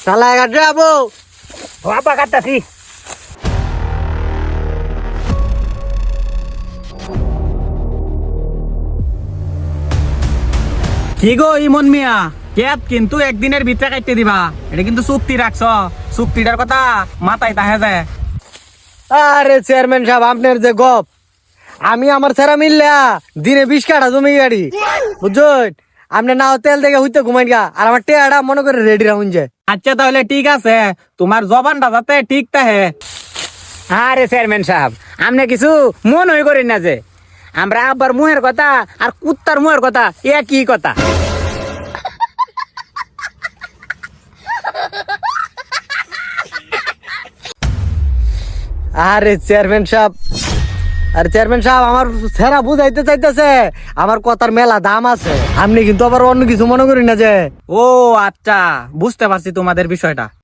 শালা কাটে আবো আপা কাটতাছি। কি গো ইমন মিয়া, ক্যাব কিন্তু একদিনের ভিতরে কাটতে দিবা, এটা কিন্তু চুক্তি রাখছ। চুক্তিটার কথা মাথায় তাহে যায়। আরে চেয়ারম্যান সাহেব আপনার যে গপ, আমি আমার ছেড়া মিললা দিনে 20 কাঠা জমি গাড়ি বুঝছেন। আপনি নাও তেল দেখে হইতে ঘুমাই গা, আর আমার টেয়াটা মনে করে রেডি রাখুন যায়। আচ্ছা তাহলে ঠিক আছে, তোমার জবানটা যাতে ঠিক তাহে। আরে চেয়ারম্যান সাহেব, আপনি কিছু মন হয়ে করেন না যে আমরা আব্বার মুহের কথা আর কুত্তার মুহের কথা একই কথা। আরে চেয়ারম্যান সাহেব, আরে চেয়ারম্যান সাহেব আমার ছেড়া বুঝাইতে চাইতেছে আমার কথার মেলা দাম আছে। আপনি কিন্তু আবার অন্য কিছু মনে করি না যে। ও আচ্ছা, বুঝতে পারছি তোমাদের বিষয়টা।